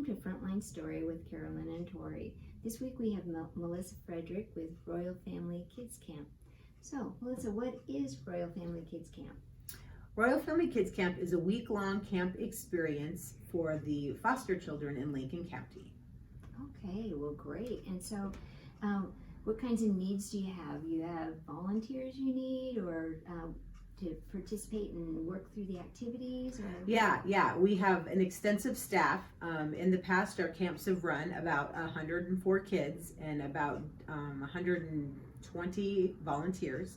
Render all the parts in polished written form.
Welcome to Frontline Story with Carolyn and Tori. This week we have Melissa Frederick with Royal Family Kids Camp. So, Melissa, what is Royal Family Kids Camp? Royal Family Kids Camp is a week-long camp experience for the foster children in Lincoln County. Okay, well, great. And so, what kinds of needs do you have? You have volunteers you need, or to participate and work through the activities? Or... Yeah, we have an extensive staff. In the past, our camps have run about 104 kids and about 120 volunteers.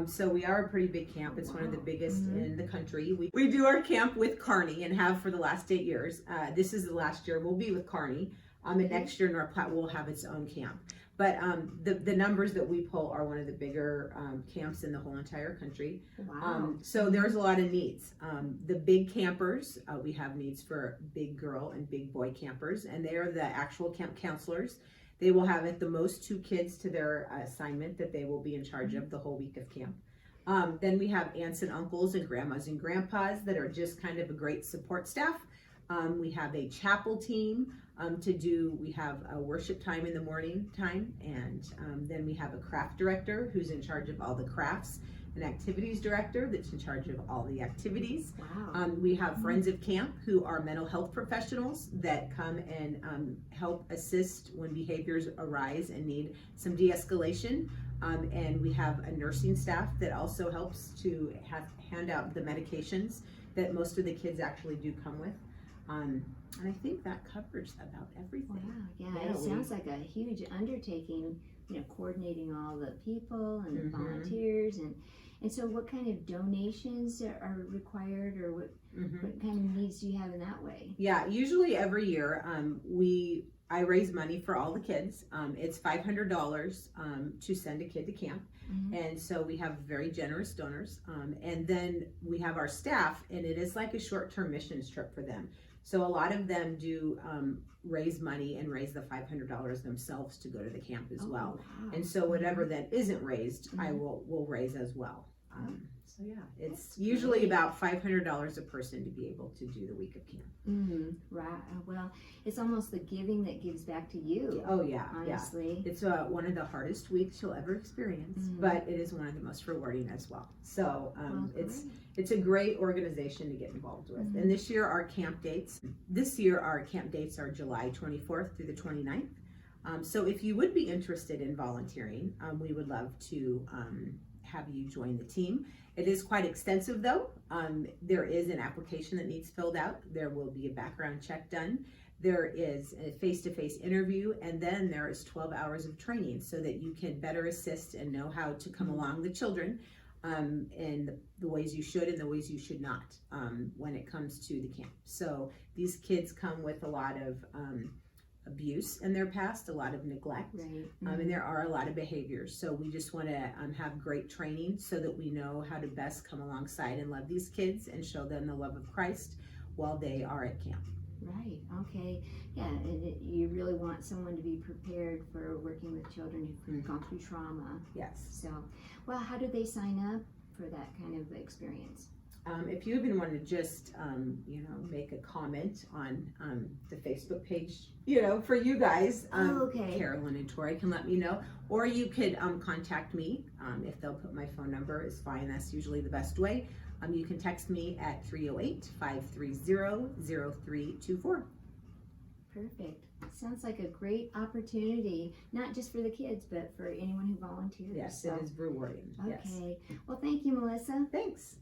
So we are a pretty big camp. It's one of the biggest in the country. We do our camp with Kearney and have for the last 8 years. This is the last year we'll be with Kearney. And next year North Platte will have its own camp. But the numbers that we pull are one of the bigger camps in the whole entire country. Wow. So there's a lot of needs. The big campers, we have needs for big girl and big boy campers, and they are the actual camp counselors. They will have at the most 2 kids to their assignment that they will be in charge of the whole week of camp. Then we have aunts and uncles and grandmas and grandpas that are just kind of a great support staff. We have a chapel team we have a worship time in the morning time, and then we have a craft director who's in charge of all the crafts, an activities director that's in charge of all the activities. Wow. We have friends of camp who are mental health professionals that come and help assist when behaviors arise and need some de-escalation. And we have a nursing staff that also helps to hand out the medications that most of the kids actually do come with. And I think that covers about everything. Wow, yeah, it sounds like a huge undertaking, coordinating all the people and the volunteers. And so what kind of donations are required, or what kind of needs do you have in that way? Yeah, usually every year I raise money for all the kids. It's $500 to send a kid to camp. And so we have very generous donors. And then we have our staff, and it is like a short-term missions trip for them. So a lot of them do raise money and raise the $500 themselves to go to the camp as well. Wow. And so whatever that isn't raised, I will raise as well. So yeah, it's usually about $500 a person to be able to do the week of camp. Right. Well, it's almost the giving that gives back to you. Oh yeah, honestly. Yeah. It's one of the hardest weeks you'll ever experience, but it is one of the most rewarding as well. So it's a great organization to get involved with. And this year our camp dates are July 24th through the 29th. So if you would be interested in volunteering, we would love to have you join the team. It is quite extensive though. There is an application that needs filled out. There will be a background check done. There is a face-to-face interview, and then there is 12 hours of training so that you can better assist and know how to come along the children in the ways you should and the ways you should not when it comes to the camp. So these kids come with a lot of abuse in their past, a lot of neglect, and there are a lot of behaviors. So we just want to have great training so that we know how to best come alongside and love these kids and show them the love of Christ while they are at camp. Right. Okay. Yeah. And you really want someone to be prepared for working with children who've gone through trauma. Yes. So, well, how do they sign up for that kind of experience? If you even want to just, make a comment on the Facebook page, for you guys, Carolyn and Tori can let me know, or you could contact me. If they'll put my phone number, is fine. That's usually the best way. You can text me at 308-530-0324. Perfect. Sounds like a great opportunity, not just for the kids, but for anyone who volunteers. Yes, so. It is rewarding. Okay. Yes. Well, thank you, Melissa. Thanks.